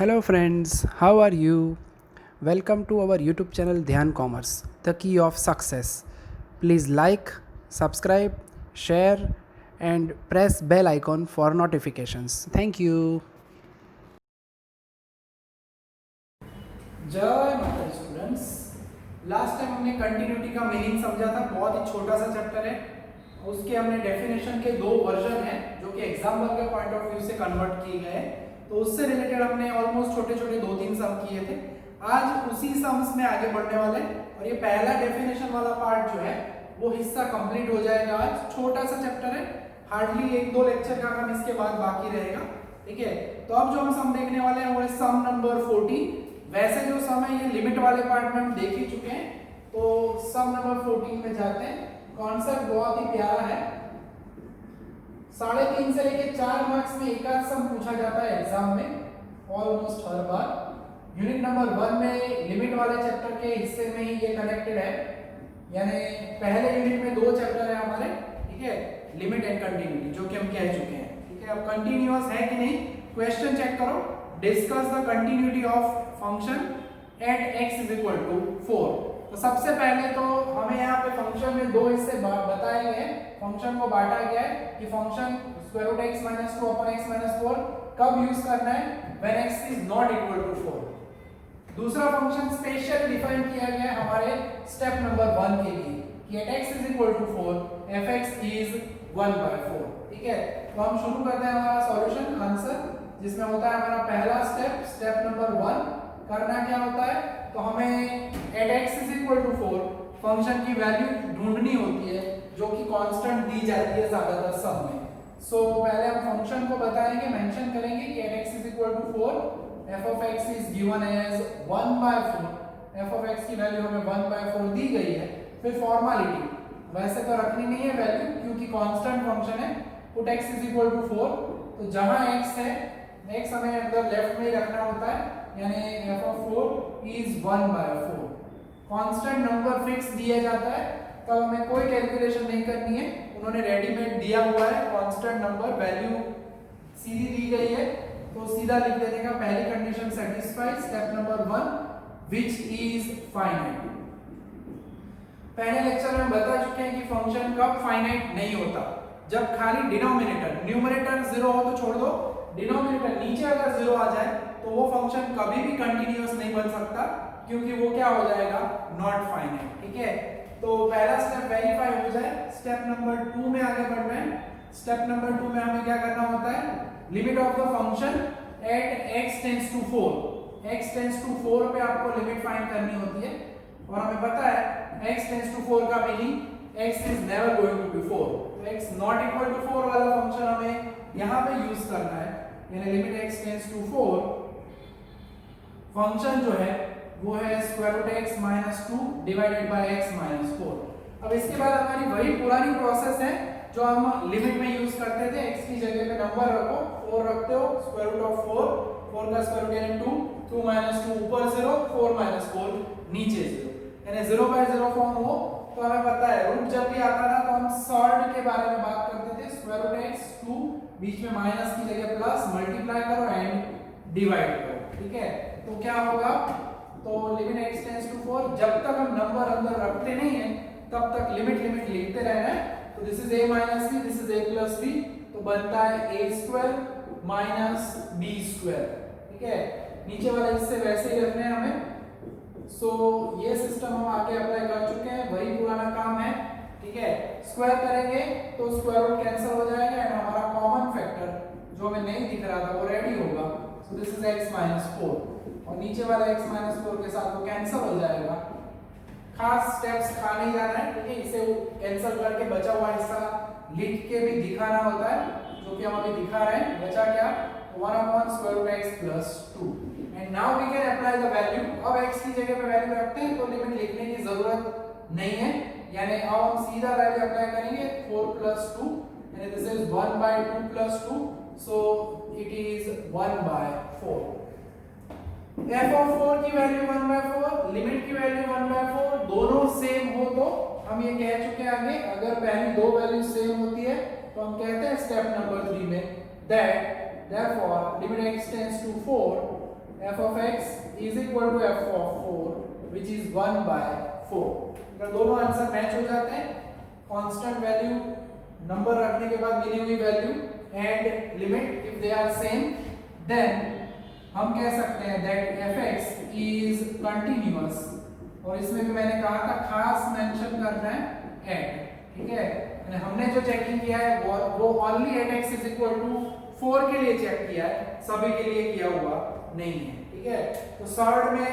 Hello friends, how are you? Welcome to our YouTube channel Dhyan Commerce, the key of success. Please like, subscribe, share and press bell icon for notifications. Thank you. जय माता the students. Last time हमने continuity का meaning समझा था। बहुत ही छोटा सा chapter है। उसके हमने डेफिनेशन के दो वर्जन हैं जो कि एग्जाम्पल के पॉइंट ऑफ व्यू से कन्वर्ट किए गए। तो उससे रिलेटेड हमने ऑलमोस्ट छोटे छोटे दो तीन सम किए थे। आज उसी सम्स में आगे बढ़ने वाले और ये पहला डेफिनेशन वाला पार्ट जो है वो हिस्सा कंप्लीट हो जाएगा। आज छोटा सा चैप्टर है, हार्डली एक दो लेक्चर का काम इसके बाद बाकी रहेगा। ठीक है, तो अब जो हम सम देखने वाले हैं वो है सम नंबर 14। वैसे जो सम है ये लिमिट वाले पार्ट में हम देख ही चुके हैं। तो सम नंबर 14 में जाते हैं। कॉन्सेप्ट बहुत ही प्यारा है। 3.5 से लेके 4 मार्क्स में एक आध सम पूछा जाता है एग्जाम में ऑलमोस्ट हर बार। यूनिट नंबर 1 में लिमिट वाले चैप्टर के हिस्से में ही ये कनेक्टेड है, यानी पहले यूनिट में दो चैप्टर है हमारे। ठीक है, लिमिट एंड कंटिन्यूटी जो कि हम कह चुके हैं। ठीक है, अब कंटिन्यूअस है कि नहीं क्वेश्चन चेक करो। Discuss the continuity of function at x is equal to 4। तो सबसे पहले तो हमें यहाँ पे फंक्शन में दो हिस्से बताए गए हैं। फंक्शन को बांटा गया है कि function square root x minus 2 upon x minus 4 कब यूज करना है, when x is not equal to 4। दूसरा फंक्शन स्पेशल डिफाइन किया गया है हमारे स्टेप नंबर 1 के लिए कि at x is equal to 4 fx is 1/4। ठीक है, तो हम शुरू करते हैं हमारा सॉल्यूशन आंसर, जिसमें होता है हमारा पहला स्टेप नंबर 1। करना क्या होता है, तो हमें at x is equal to 4 function की वैल्यू ढूंढनी होती है जो कि कांस्टेंट दी जाती है ज्यादातर सम में। सो पहले हम फंक्शन को बताएंगे, मेंशन करेंगे कि at x is equal to 4 f of x is given as 1/4। f of x की वैल्यू हमें 1/4 दी गई है। फिर फॉर्मेलिटी, वैसे तो रखनी नहीं है वैल्यू क्योंकि कांस्टेंट फंक्शन है। Put x is equal to 4, तो जहां x है x हमें अंदर लेफ्ट में ही रखना होता है, यानी f of 4 is 1/4। Constant number fix दिया जाता है तब हमें कोई कैलकुलेशन नहीं करनी है, उन्होंने रेडीमेड दिया हुआ है कांस्टेंट नंबर, वैल्यू सीधी दी गई है तो सीधा लिख देने का। पहली condition satisfy, step number 1 which is finite. पहले लेक्चर में बता चुके हैं कि फंक्शन कब फाइनाइट नहीं होता, जब खाली डिनोमिनेटर, न्यूमरेटर 0 हो तो छोड़ दो, डिनोमिनेटर नीचे अगर 0 आ जाए तो वो फंक्शन कभी भी कंटीन्यूअस नहीं बन सकता क्योंकि वो क्या हो जाएगा, नॉट फाइनाइट। ठीक है, तो पहला स्टेप वेरीफाई हो जाए। स्टेप नंबर 2 में आगे बढ़ रहे हैं। स्टेप नंबर 2 में हमें क्या करना होता है, limit of the function at x tends to 4। x tends to 4 पे आपको लिमिट फाइंड करनी होती है और हमें पता है x टेंड्स टू 4 का meaning x is never going to be 4। तो x नॉट इक्वल टू 4 वाला फंक्शन हमें यहां पे यूज करना है, यानी limit x tends to 4। Function जो है वो है square root x minus 2 divided by x minus 4। अब इसके बाद हमारी वही पुरानी प्रोसेस है जो हम लिमिट में यूज करते थे। x की जगह पे नंबर रखो, 4 रखते हो, स्क्वायर रूट ऑफ 4, 4 का स्क्वायर रूट यानी 2, 2 माइनस 2 ऊपर 0, 4 माइनस 4 नीचे 0, यानी 0/0 फॉर्म हो। तो हमें पता है रूट जब भी आता था तो हम सॉल्ड के बारे में बात करते थे। स्क्वायर रूट x 2, बीच में माइनस की जगह प्लस, मल्टीप्लाई करो एंड डिवाइड करो। ठीक है, तो क्या होगा, तो लिमिट x टेंड्स टू 4, जब तक हम नंबर अंदर रखते नहीं है तब तक लिमिट लिखते रहना है। तो this is a minus b, this is a plus b, तो बनता है a square minus b square. ठीक है, नीचे वाले हिस्से वैसे ही रखने हैं हमें। सो ये सिस्टम हम आगे अप्लाई कर चुके हैं, वही पुराना काम है। ठीक है, स्क्वायर करेंगे तो स्क्वायर रूट कैंसिल हो जाएगा एंड हमारा कॉमन फैक्टर जो हमें नहीं दिख रहा था वो रेडी होगा। So this is x minus 4 और नीचे वाला x माइनस 4 के साथ वो कैंसिल हो जाएगा। खास स्टेप्स खा नहीं जाना है, ठीक है, इसे कैंसिल करके बचा हुआ हिस्सा लिख के भी दिखाना होता है, जो कि हम अभी दिखा रहे हैं। बचा क्या, 1/√x plus 2 and now we can apply the value. अब x की जगह पे वैल्यू रखते हैं तो लिमिट लिखने की जरूरत नहीं है, यानी अब हम सीधा वैल्यू अप्लाई करेंगे 4 प्लस 2, यानी this is 1/2 plus 2, so it is 1/4। f of 4 की वैल्यू 1/4, लिमिट की वैल्यू 1/4, दोनों सेम हो तो हम ये कह चुके हैं आगे, अगर पहली दो वैल्यू सेम होती है तो हम कहते हैं स्टेप नंबर 3 में that therefore limit x tends to 4 f of x is equal to f of 4 which is 1/4। अगर दोनों आंसर मैच हो जाते हैं, कांस्टेंट वैल्यू नंबर रखने के बाद मिली हुई value and limit if they are same, then हम कह सकते हैं that f x is continuous. और इसमें भी मैंने कहा था खास मेंशन करना है एट, ठीक है। हमने जो चेकिंग किया है वो only at x is equal to 4 के लिए चेक किया है, सभी के लिए किया हुआ नहीं है, ठीक है। तो सर्ड में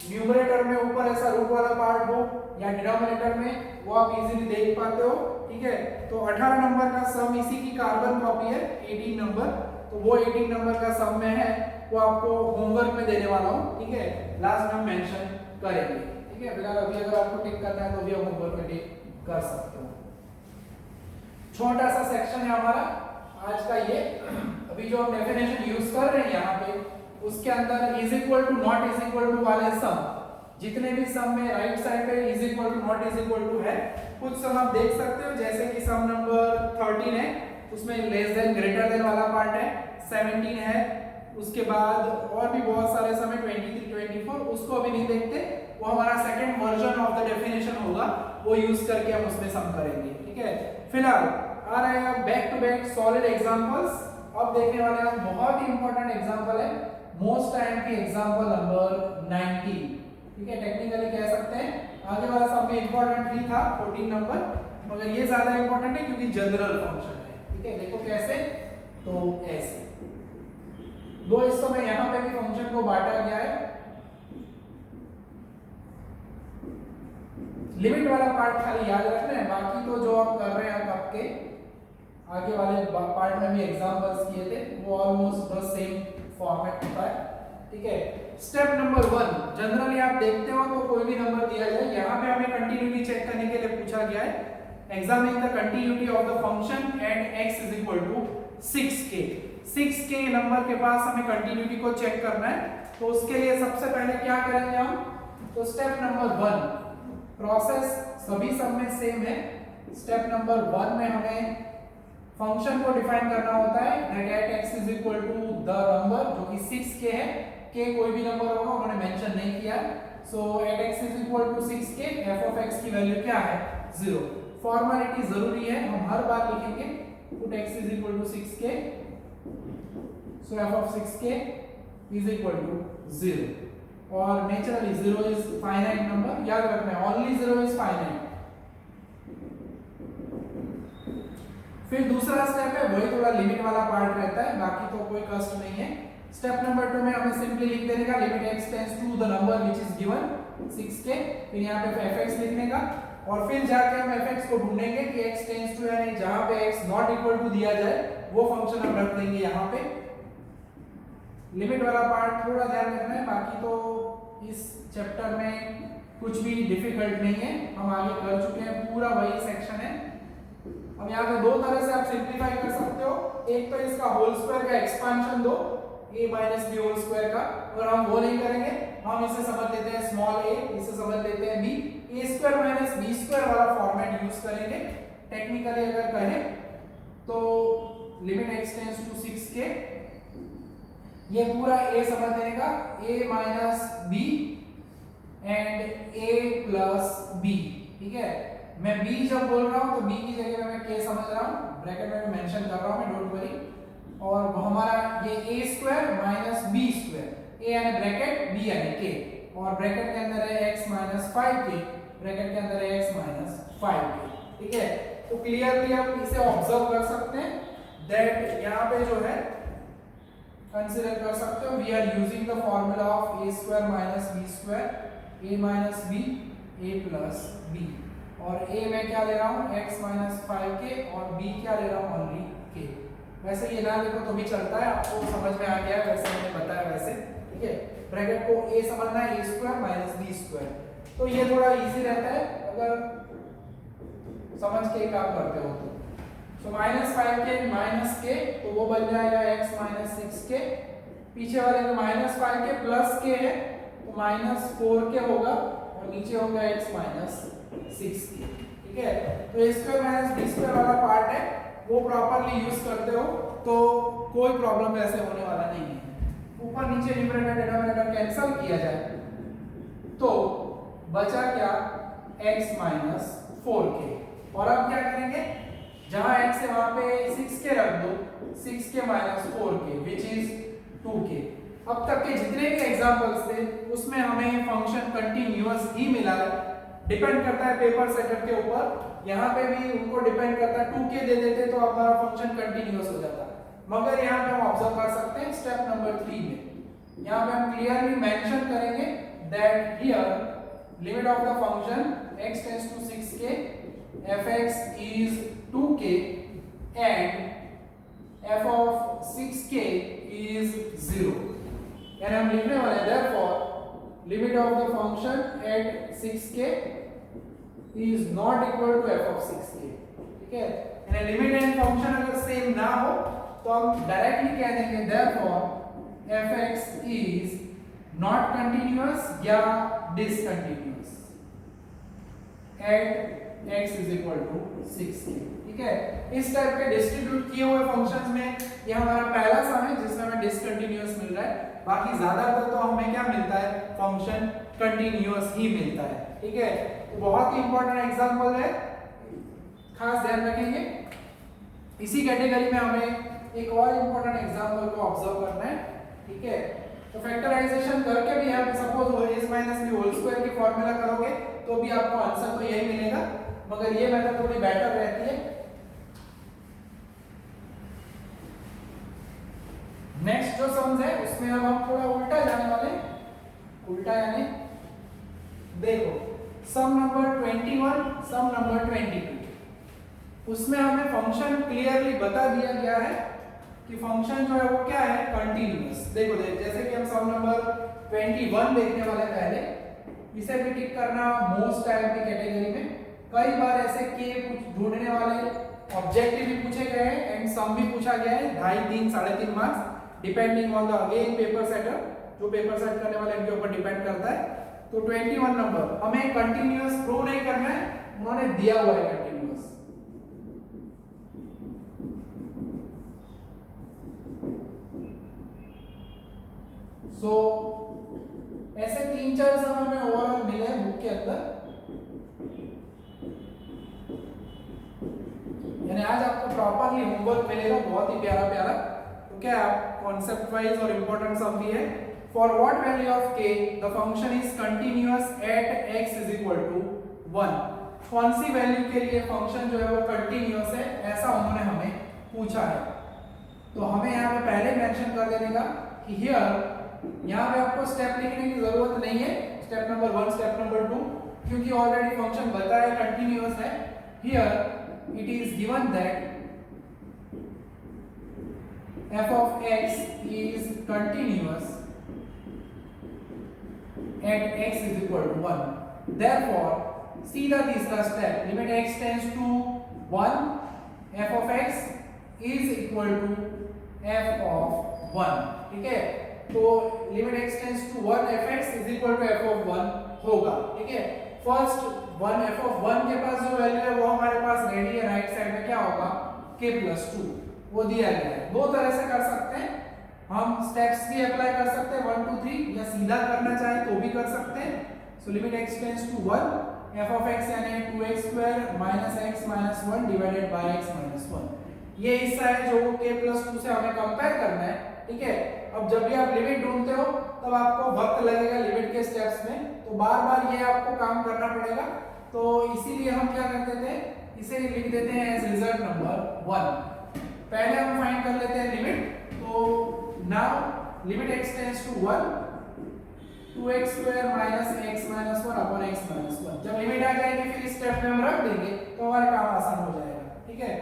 न्यूमरेटर में ऊपर ऐसा रूट वाला पार्ट हो या डिनोमिनेटर में, वो आप इजीली देख पाते हो, ठीक है। तो 18 नंबर का सम इसी की कार्बन कॉपी है 18 नंबर, तो वो 18 नंबर का सम में है, वो आपको होमवर्क में देने वाला हूँ, ठीक है। लास्ट में हम मेंशन करेंगे, ठीक है। फिलहाल अभी अगर आपको टिक करना है तो भी आप होमवर्क में टिक कर सकते हो। छोटा सा सेक्शन है हमारा आज का ये। अभी जो हम डेफिनेशन यूज कर रहे हैं यहाँ पे, उसके अंदर is equal to not is equal to वाले सम, जितने भी सम में राइट साइड पे is equal to not is equal to है, कुछ सम आप देख सकते हो, जैसे कि सम नंबर 13 है, उसमें लेस देन ग्रेटर देन वाला पार्ट है, 17 है, उसके बाद और भी बहुत सारे सम है 23 24, उसको अभी नहीं देखते, वो हमारा second version of the definition होगा, वो यूज करके हम उसमें सम करेंगे, ठीक है। फिलहाल आ रहे हैं back to back solid examples. अब देखने वाले हैं बहुत ही इंपॉर्टेंट एग्जांपल है, मोस्ट टाइम की एग्जांपल नंबर 19, ठीक है। टेक्निकली कह सकते हैं आगे वाला सब में इंपॉर्टेंट ही था 14 नंबर, मगर ये ज्यादा इंपॉर्टेंट है क्योंकि जनरल फंक्शन है, ठीक है। देखो कैसे, तो ऐसे दो हिस्सों में यहां पे भी फंक्शन को बांटा गया है। लिमिट वाला पार्ट खाली याद रखना है, बाकी तो जो हम कर रहे हैं कब के आगे वाले पार्ट में भी एग्जांपल्स किए थे, वो ऑलमोस्ट द सेम फॉर्मेट होता है, ठीक है। स्टेप नंबर 1, जनरली आप देखते हो तो कोई भी नंबर दिया जाए, यहाँ पे हमें कंटिन्यूटी चेक करने के लिए पूछा गया है, examine the continuity of the function at x is equal to 6k। 6k number के पास हमें कंटिन्यूटी को चेक करना है, तो उसके लिए सबसे पहले क्या करेंगे हम, तो स्टेप नंबर 1, प्रोसेस सभी सब में सेम है। स्टेप नंबर 1 में हमें फंक्शन को डिफाइन करना होता है that at x is equal to the number जो कि 6k है, k कोई भी नंबर होगा, उन्होंने मेंशन नहीं किया, so at x is equal to 6k, f of x की वैल्यू क्या है 0। फॉर्मेलिटी जरूरी है, हम हर बार लिखेंगे put x is equal to 6k, so f of 6k is equal to 0, और नेचुरली 0 इज फाइनाइट नंबर, याद रखना है ओनली 0 इज फाइनाइट। फिर दूसरा स्टेप है वही थोड़ा लिमिट वाला पार्ट रहता है, बाकी तो कोई कष्ट नहीं है। स्टेप नंबर 2 में हमें सिंपली लिख देने का limit x tends to the number which is given 6k, फिर यहाँ पे fx लिखने का, और फिर जाके हम fx को ढूंढेंगे कि x टेंड्स टू यानी जहां पे x नॉट इक्वल टू दिया जाए वो फंक्शन हम रख देंगे यहाँ पे। लिमिट वाला पार्ट थोड़ा ध्यान रखना है, बाकी तो इस चैप्टर में कुछ भी डिफिकल्ट नहीं है, हम आगे कर चुके हैं, पूरा वही सेक्शन है। अब यहाँ पे दो तरह से आप सिंपलीफाई कर सकते हो, एक तो इसका होल स्क्वायर का एक्सपांशन दो a minus b whole square का, और हम वो नहीं करेंगे, हम इसे समझ लेते हैं स्मॉल a, इसे समझ लेते हैं b, a square minus b square वाला फॉर्मेट यूज करेंगे। टेक्निकली अगर करें तो limit x tends to 6k, ये पूरा a समझ देने का a minus b and a plus b, ठीक है। मैं b जब बोल रहा हूं तो b की जगह मैं k समझ रहा हूं, ब्रैकेट में मेंशन कर रहा हूं मैं, डोंट वरी। और हमारा ये a square minus b square, a यानी ब्रैकेट b यानी k, और ब्रैकेट के अंदर है x माइनस 5k, ब्रैकेट के अंदर है x माइनस 5k, ठीक है। तो क्लियरली हम इसे ऑब्जर्व कर सकते हैं दैट यहाँ पे जो है कंसीडर कर सकते हो, we are using the formula of a square minus b square, a minus b a plus b, और a में क्या ले रहा हूँ x माइनस 5k, और b क्या ले रहा हूँ ओनली k। वैसे ये ना देखो तो भी चलता है, आपको समझ में आ गया है वैसे मैंने बताया वैसे, ठीक है। ब्रैकेट को a समझना है a square minus b square, तो ये थोड़ा इजी रहता है अगर समझ के काम करते हो तो। So minus 5k minus k, तो वो बन जाएगा x माइनस 6k, पीछे वाले में माइनस 5k प्लस k है तो माइनस 4k होगा, और नीचे होगा x माइनस 6k, ठीक है। तो a square minus b square वाला पार्ट है, वो प्रॉपर्ली यूज करते हो तो कोई प्रॉब्लम ऐसे होने वाला नहीं है। ऊपर नीचे न्यूमरेटर डिनोमिनेटर कैंसिल किया जाए तो बचा क्या, x माइनस 4k। और अब क्या करेंगे, जहां x है वहां पे 6k रख दो, 6k minus 4k which is 2k। अब तक के जितने भी एग्जांपल्स थे उसमें हमें फंक्शन कंटीन्यूअस ही मिला है, डिपेंड करता है पेपर सेटर के ऊपर। यहाँ पे भी उनको डिपेंड करता है, 2k दे देते तो हमारा फंक्शन कंटीन्यूअस हो जाता, मगर यहाँ पे हम ऑब्जर्व कर सकते हैं स्टेप नंबर 3 में, यहाँ पे हम क्लियरली मेंशन करेंगे that here limit of the function x tends to 6k fx is 2k and f of 6k is 0। यानी हम लिखने वाले हैं therefore limit of the function at 6k is not equal to f of 6k। ठीक है, यानी limit and function अगर same ना हो तो हम डायरेक्टली कह देंगे therefore fx is not continuous या discontinuous at x is equal to 6k। ठीक है, इस टाइप के डिस्ट्रीब्यूट किए हुए फंक्शंस में ये हमारा पहला सम है जिसमें हमें डिसकंटिन्यूअस मिल रहा है, बाकी ज्यादातर तो हमें क्या मिलता है, फंक्शन कंटिन्यूअस ही मिलता है। ठीक है, तो बहुत ही इंपॉर्टेंट एग्जांपल है, खास ध्यान रखेंगे। इसी कैटेगरी में हमें एक और इंपॉर्टेंट एग्जांपल को ऑब्जर्व करना है। ठीक है, तो फैक्टराइजेशन करके भी आप suppose a minus b whole square की फार्मूला करोगे तो भी आपको आंसर तो यही मिलेगा, मगर ये मेथड थोड़ी बेटर रहती है। नेक्स्ट जो सम्स है उसमें अब हम थोड़ा उल्टा जाने वाले, उल्टा यानी देखो सम नंबर 21, सम नंबर 22, उसमें हमें फंक्शन क्लियरली बता दिया गया है कि फंक्शन जो है वो क्या है, कंटीन्यूअस। देखो जैसे कि हम सम नंबर 21 देखने वाले पहले, इसे भी टिक करना मोस्ट टाइप की कैटेगरी में। कई बार ऐसे के कुछ ढूंढने वाले ऑब्जेक्टिव भी पूछे गए हैं एंड सम भी पूछा गया है, 2.5, 3, 3.5 marks depending on the again paper setter, जो पेपर सेट करने वाले इनके ऊपर डिपेंड करता है। तो 21 नंबर हमें कंटीन्यूअस प्रूव नहीं करना है, उन्होंने दिया हुआ है कंटीन्यूअस। सो ऐसे 3-4 सम हमें ओवरऑल मिले हैं बुक के अंदर, यानी आज आपको प्रॉपरली होमवर्क मिलेगा, बहुत ही प्यारा प्यारा। तो क्या कॉन्सेप्ट वाइज और इंपॉर्टेंट सम भी है। For what value of k the function is continuous at x is equal to 1। कौन सी वैल्यू के लिए फंक्शन जो है वो कंटीन्यूअस है, ऐसा उन्होंने हमें पूछा है। तो हमें यहाँ पे पहले मेंशन कर देने का कि हियर, यहाँ पे आपको स्टेप लिखने की जरूरत नहीं है, स्टेप नंबर 1, स्टेप नंबर 2, क्योंकि ऑलरेडी फंक्शन बताया कंटीन्यूअस है। Here it is given that f of x is continuous at x is equal to 1। therefore सीधा तीसरा step, limit x tends to 1 f of x is equal to f of 1। ठीक है, तो limit x tends to 1 fx is equal to f of 1 होगा। ठीक है, first 1 f of 1 के पास जो वैल्यू है वो हमारे पास रेडी है, राइट साइड में क्या होगा, k plus 2 वो दिया गया है। दो तरह से कर सकते हैं हम, स्टेप्स भी अप्लाई कर सकते हैं 1 2 3, या सीधा करना चाहे तो भी कर सकते हैं। सो limit x tends to 1 f of x यानी 2x square minus x minus 1 divided by x minus 1। ये हिस्सा है जो k plus 2 से हमें कंपेयर करना है। ठीक है, अब जब भी आप लिमिट ढूंढते हो तब आपको वक्त लगेगा लिमिट के स्टेप्स में, तो बार बार ये आपको काम करना पड़ेगा। तो इसीलिए हम क्या करते थे, इसे लिख देते हैं एज रिजल्ट नंबर 1। पहले हम फाइंड कर लेते हैं लिमिट। तो now limit x tends to 1 2x square minus x minus 1 upon x minus 1। जब लिमिट आ जाएगी फिर इस स्टेप में हम रख देंगे तो हमारा काम आसान हो जाएगा। ठीक है,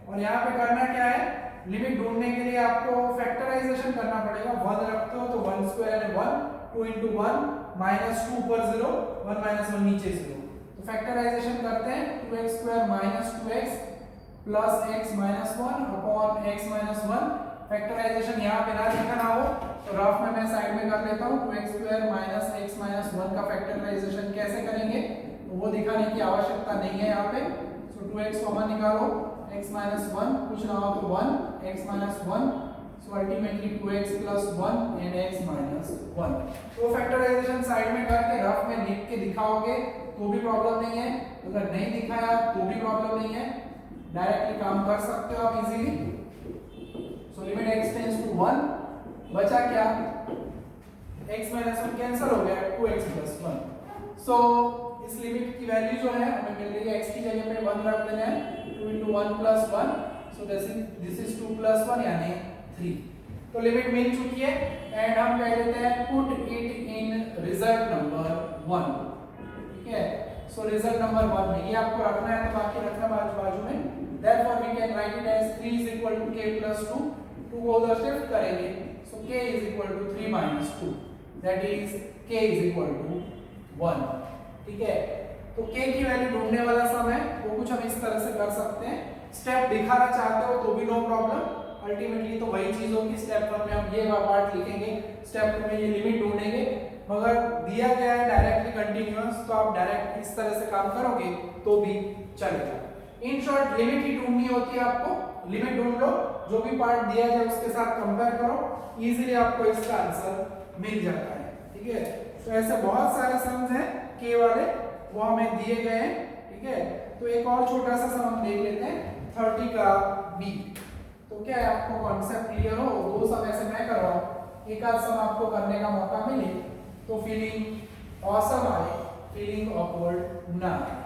और यहाँ पे करना क्या है, लिमिट ढूंढने के लिए आपको फैक्टराइजेशन करना पड़ेगा। 1 रखते हो तो 1 स्क्वायर है 1, 2 into 1 माइनस 2 ऊपर 0, 1 माइनस 1 नीचे 0। तो फैक्टराइजेशन करते हैं, 2x square minus 2x plus x minus 1 upon x minus 1। Factorization यहाँ पे ना लिखना हो तो रफ में मैं साइड में कर लेता हूँ। 2x square minus x minus 1 का फैक्टराइजेशन कैसे करेंगे तो वो दिखाने की आवश्यकता नहीं है यहाँ पे। सो 2x कॉमन निकालो, x माइनस 1 कुछ ना हो तो 1 x minus 1। So ultimately 2x plus 1 and x minus 1। तो फैक्टराइजेशन साइड में करके रफ में लिख के दिखाओगे तो भी प्रॉब्लम नहीं है, अगर नहीं दिखाया तो भी प्रॉब्लम नहीं है, डायरेक्टली काम कर सकते हो आप easily. So limit x tends to 1, बचा क्या, x minus 1 कैंसिल हो गया, 2x plus 1। सो इस लिमिट की वैल्यू जो है हमें मिल रही है, x की जगह पे 1 रख देना है, 2 into 1 plus 1, so this is 2 plus 1 यानी 3। तो लिमिट मिल चुकी है एंड हम कह देते हैं put it in result number 1, ठीक है। सो रिजल्ट नंबर 1 में ये आपको रखना है, तो बाकी रखना बाजू में। therefore we can write it as 3 is equal to k plus 2, 2 को उधर शिफ्ट करेंगे, so k is equal to 3 minus 2, that is k is equal to 1, ठीक है। तो k की वैल्यू ढूंढने वाला सम है वो कुछ हम इस तरह से कर सकते हैं, स्टेप दिखाना चाहते हो तो भी नो प्रॉब्लम, अल्टीमेटली तो वही चीज होगी। स्टेप 1 में हम ये पार्ट लिखेंगे, स्टेप 2 में ये लिमिट ढूंढेंगे, मगर दिया गया है डायरेक्टली कंटीन्यूअस तो आप डायरेक्ट इस तरह से काम करोगे तो भी चलेगा। इन शॉर्ट लिमिट ही ढूंढनी होती है आपको, लिमिट ढूंढ लो, जो भी पार्ट दिया जाए उसके साथ कंपेयर करो, इजीली आपको इसका आंसर मिल जाता है, ठीक है। तो ऐसे बहुत सारे सम्स हैं के वाले, वो हमें दिए गए हैं, ठीक है। तो एक और छोटा सा सम हम देख लेते हैं 30 का b। तो क्या है, आपको कॉन्सेप्ट क्लियर हो, दो सम ऐसे मैं कर रहा हूं, एक आध सम आपको करने का मौका मिले तो फीलिंग ऑसम आए, फीलिंग ऑकवर्ड ना आए।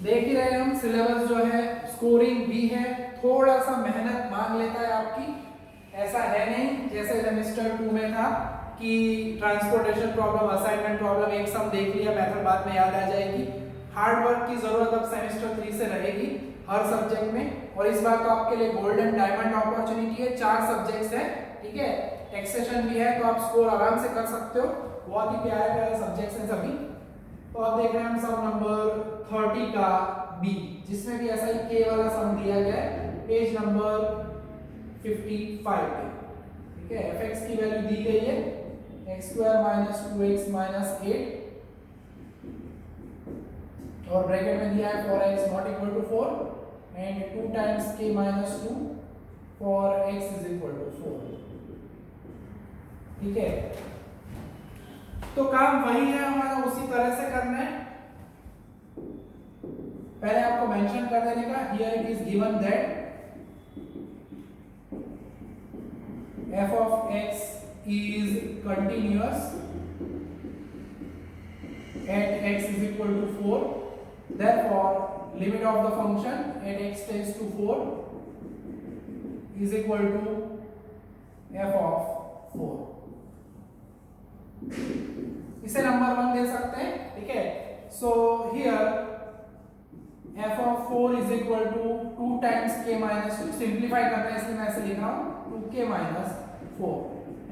देख ही रहे हम सिलेबस जो है स्कोरिंग भी है, थोड़ा सा मेहनत मांग लेता है आपकी, ऐसा है नहीं जैसे सेमेस्टर 2 में था कि ट्रांसपोर्टेशन प्रॉब्लम, असाइनमेंट प्रॉब्लम, एक सम देख लिया मेथड बाद में याद आ जाएगी। हार्ड वर्क की जरूरत अब सेमेस्टर 3 से रहेगी हर सब्जेक्ट में, और इस बार तो आपके लिए गोल्डन डायमंड अपॉर्चुनिटी है, 4 सब्जेक्ट्स हैं, ठीक है, टैक्सेशन भी है, तो आप स्कोर आराम से कर सकते हो, बहुत ही प्यारे प्यारे सब्जेक्ट्स हैं सभी। तो आप देख रहे हैं हम सम नंबर 30 का बी, जिसमें भी ऐसा ही के वाला सम दिया गया है, पेज नंबर 55 पे, ठीक है। fx की वैल्यू दी गई है x square minus 2x minus 8, और ब्रैकेट में दिया है 4x not equal to 4 and 2 times k minus 2 for x is equal to 4, ठीक है। तो काम वही है हमारा, उसी तरह से करना है। पहले आपको मेंशन कर देने का, here it is given that f of x is continuous at x is equal to 4, therefore limit of the function at x tends to 4 is equal to f of 4। इसे नंबर 1 दे सकते हैं, ठीक है। So here f of 4 is equal to 2 times k minus 2, simplify करना है इसलिए मैं ऐसे लिख रहा हूं 2k minus 4।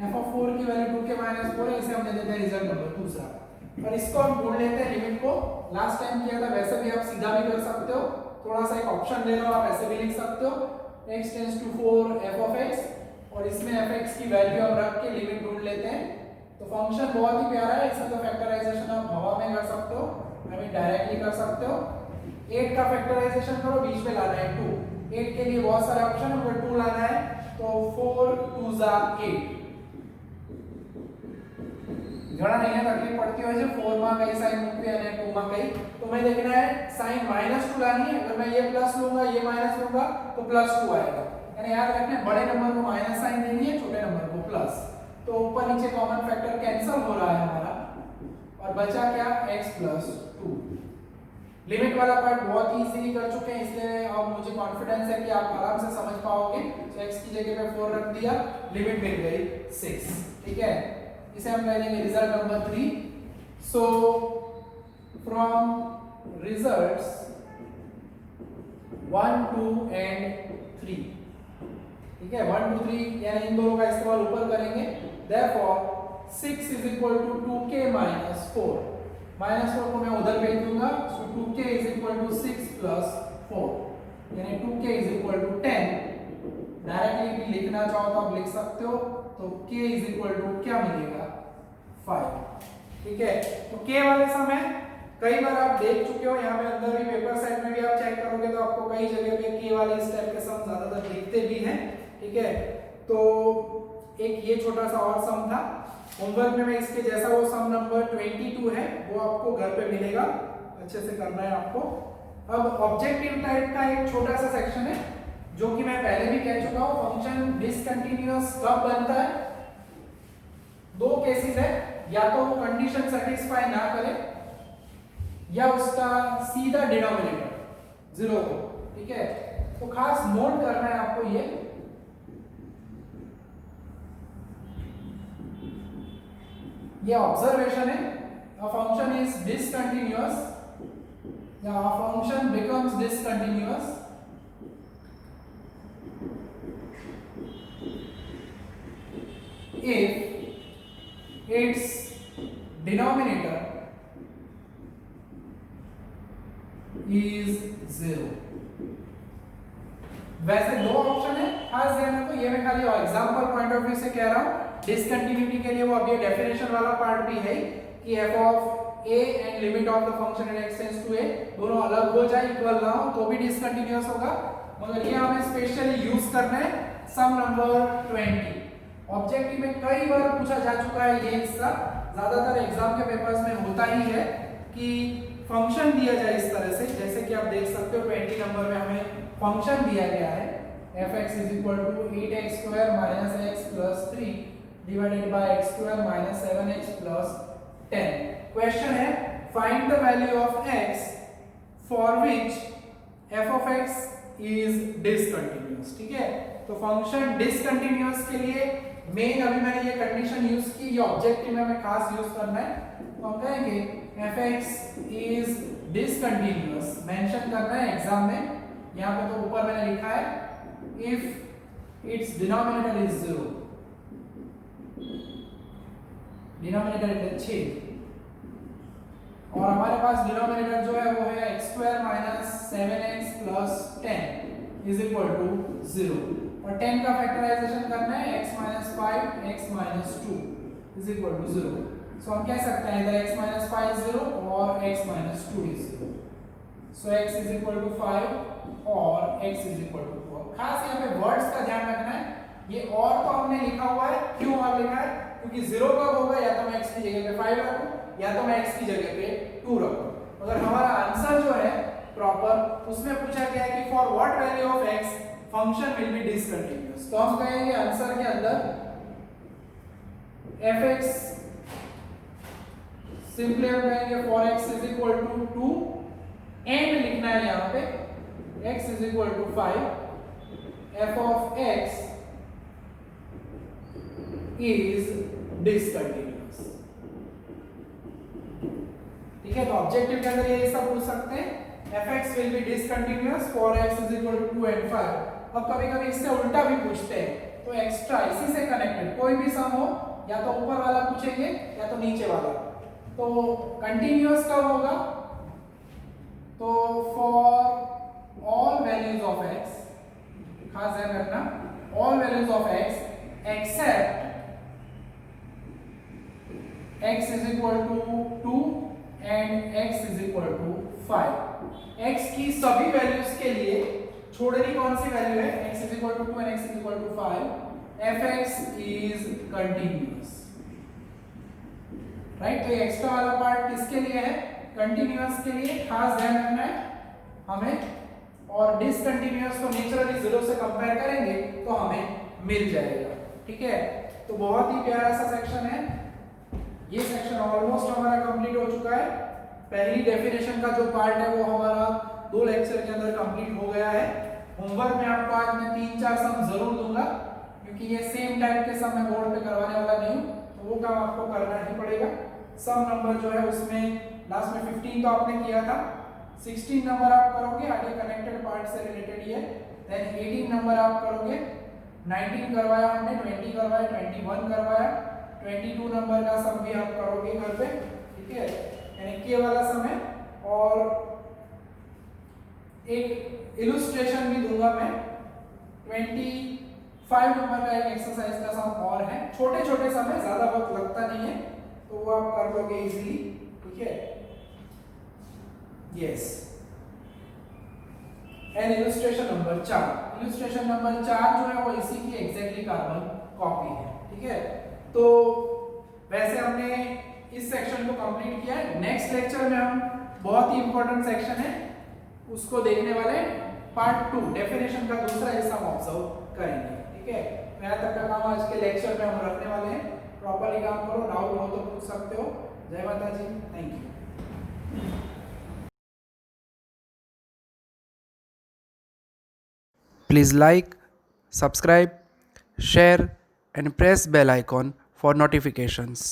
f of 4 की वैल्यू 2k minus 4 है, इसे हम दे देते हैं रिजल्ट नंबर दूसरा, और इसको हम ढूंढ लेते हैं लिमिट को। लास्ट टाइम किया था वैसे भी आप सीधा भी कर सकते हो, थोड़ा सा एक ऑप्शन ले लो, आप ऐसे भी लिख सकते हो x tends to 4 f of x, और इसमें fx की वैल्यू हम रख के लिमिट ढूंढ लेते हैं। तो फंक्शन बहुत ही प्यारा है, इसका तो फैक्टराइजेशन आप हवा में कर सकते हो, आई मीन डायरेक्टली कर सकते हो। 8 का फैक्टराइजेशन करो, बीच में लाना है 2, 8 के लिए बहुत सारे ऑप्शन है, अगर 2 लाना है तो 4 2 जा 8, घड़ा नहीं है, तकलीफ पड़ती है वैसे 4 માં कई साइन મૂકવી અને 2 માં कई, तो मैं देखना है साइन -2 लानी है, अगर मैं ये प्लस लूंगा ये माइनस लूंगा तो +2 आएगा, यानी याद रखना है बड़े नंबर को माइनस साइन देनी है, छोटे नंबर को प्लस। तो ऊपर नीचे कॉमन फैक्टर कैंसिल हो रहा है हमारा, और बचा क्या x + 2। लिमिट वाला पार्ट बहुत ही इजीली कर चुके हैं, इसलिए अब मुझे कॉन्फिडेंस है कि आप आराम से समझ पाओगे। तो x की जगह पे 4 रख दिया, लिमिट मिल गई 6, ठीक है। इसे हम कह देंगे result number 3। So from results 1 2 and 3, ठीक है, 1 2 3 यानी इन दोनों का इस्तेमाल ऊपर करेंगे। therefore 6 is equal to 2k minus 4, -4 को मैं उधर भेज दूंगा, so 2k is equal to 6 plus 4, यानी 2k is equal to 10। Directly भी लिखना चाहो तो आप लिख सकते हो, तो k is equal to क्या मिलेगा 5, ठीक है। तो k वाले सम है कई बार आप देख चुके हो, यहाँ पे अंदर भी पेपर सेट में भी आप चेक करोगे तो आपको कई जगह पे के वाले इस टाइप के सम ज्यादातर दिखते भी हैं। ठीक है, तो एक ये छोटा सा और सम था। होमवर्क में मैं इसके जैसा वो सम नंबर 22 है वो आपको घर पे मिलेगा, अच्छे से करना है आपको। अब ऑब्जेक्टिव टाइप का एक छोटा सा सेक्शन है जो कि मैं पहले भी कह चुका हूँ। फंक्शन डिसकंटिन्यूअस कब बनता है? दो केसेस है, या तो वो कंडीशन सेटिस्फाई ना करे या उसका सीधा डिनोमिनेटर 0 हो। ठीक है, तो खास नोट करना है आपको ये ऑब्जर्वेशन है। a function is discontinuous या a function becomes discontinuous if its denominator is 0। वैसे दो ऑप्शन है, खास ध्यान रखो, ये मैं खाली एग्जांपल पॉइंट ऑफ व्यू से कह रहा हूं। डिसकंटिन्यूटी के लिए वो अब ये डेफिनेशन वाला पार्ट भी है कि f of a and limit of the function at x tends to a दोनों अलग हो जाए, इक्वल ना हो तो भी डिसकंटिन्यूअस होगा। मगर ये हमें स्पेशली यूज करना है सम नंबर 20। ऑब्जेक्टिव में कई बार पूछा जा चुका है ये हिस्सा, ज्यादातर एग्जाम के पेपर्स में होता ही है कि फंक्शन दिया जाए इस तरह से, जैसे कि आप देख सकते हो 20 नंबर में हमें फंक्शन दिया गया है f(x) = 8x² - x + 3 divided by x² - 7x + 10। Question है find the value of x for which f of x is discontinuous। ठीक है, तो फंक्शन डिसकंटिन्यूअस के लिए मेन अभी मैंने ये कंडीशन यूज की, ये ऑब्जेक्टिव में हमें खास यूज करना है। तो हम कहेंगे f(x) is discontinuous, मेंशन करना है एग्जाम में। यहाँ पे तो ऊपर मैंने लिखा है if its denominator is 0, denominator है 6 और हमारे पास डिनोमिनेटर जो है वो है x² - 7x + 10 is equal to 0 और 10 का फैक्टराइजेशन करना है x - 5 x - 2 is equal to 0। सो हम कह सकते हैं इधर x - 5 0 और x - 2 is 0। So x is equal to 5 और x इज इक्वल टू 4। खास यहाँ पे वर्ड्स का ध्यान रखना है, ये और तो हमने लिखा हुआ है, क्यों और लिखा है? क्योंकि 0 कब होगा, या तो मैं x की जगह पे 5 रखूं या तो मैं x की जगह पे 2 रखूं। अगर हमारा आंसर जो है प्रॉपर उसमें पूछा गया है कि for what value of x function will be discontinuous, तो हम कहेंगे आंसर के अंदर f(x) सिंपली हम कहेंगे for x is equal to 2 and लिखना है यहाँ पे x is equal to 5 f of x is discontinuous। ठीक है, तो ऑब्जेक्टिव के अंदर ये सब पूछ सकते हैं f(x) will be discontinuous for x is equal to 2 and 5। अब कभी-कभी इससे उल्टा भी पूछते हैं, तो एक्स्ट्रा इसी से कनेक्टेड कोई भी सम हो, या तो ऊपर वाला पूछेंगे या तो नीचे वाला। तो कंटिन्यूअस कब होगा? तो for all values of x, खास ध्यान रखना, all values of x except x is equal to 2 and x is equal to 5। x की सभी वैल्यूज के लिए छोड़नी कौन सी वैल्यू है? x is equal to 2 and x is equal to 5, f(x) is continuous। Right, तो ये एक्स्ट्रा वाला पार्ट किसके लिए है? कंटिन्यूअस के लिए। खास ध्यान रखना है हमें, और डिसकंटिन्यूअस को नेचुरली 0 से कंपेयर करेंगे तो हमें मिल जाएगा। ठीक है, तो बहुत ही प्यारा सा सेक्शन है ये। सेक्शन ऑलमोस्ट हमारा कंप्लीट हो चुका है। पहली डेफिनेशन का जो पार्ट है वो हमारा 2 लेक्चर के अंदर कंप्लीट हो गया है। होमवर्क में आपको आज मैं 3-4 सम जरूर दूंगा, क्योंकि ये सेम टाइप के सम मैं बोर्ड पे करवाने वाला नहीं हूँ, तो वो काम आपको करना ही पड़ेगा। सम नंबर जो है उसमें लास्ट में 15 तो आपने किया था, 16 नंबर आप करोगे आगे कनेक्टेड पार्ट से रिलेटेड ये, देन 18 नंबर आप करोगे, 19 करवाया हमने, 20 करवाया, 21 करवाया, 22 नंबर का सम भी आप करोगे घर पे। ठीक है, यानी के वाला सम है, और एक इलुस्ट्रेशन भी दूंगा मैं। 25 नंबर का एक एक्सरसाइज का सम और है, छोटे छोटे सम है, ज्यादा वक्त लगता नहीं है, तो वो आप कर लोगे इजीली। ठीक है, yes. And illustration number 4, illustration number 4 जो है वो इसी की एग्जैक्टली कार्बन कॉपी है। ठीक है, तो वैसे हमने इस सेक्शन को कंप्लीट किया है। नेक्स्ट लेक्चर में हम बहुत ही इंपॉर्टेंट सेक्शन है उसको देखने वाले, पार्ट 2 डेफिनेशन का दूसरा हिस्सा हम ऑब्जर्व करेंगे। ठीक है, यहाँ तक का काम आज के लेक्चर में हम रखने वाले हैं। प्रॉपर्ली काम करो, डाउट हो तो पूछ सकते हो। जय Mata ji, thank you. Please like, subscribe, share and press bell icon for notifications.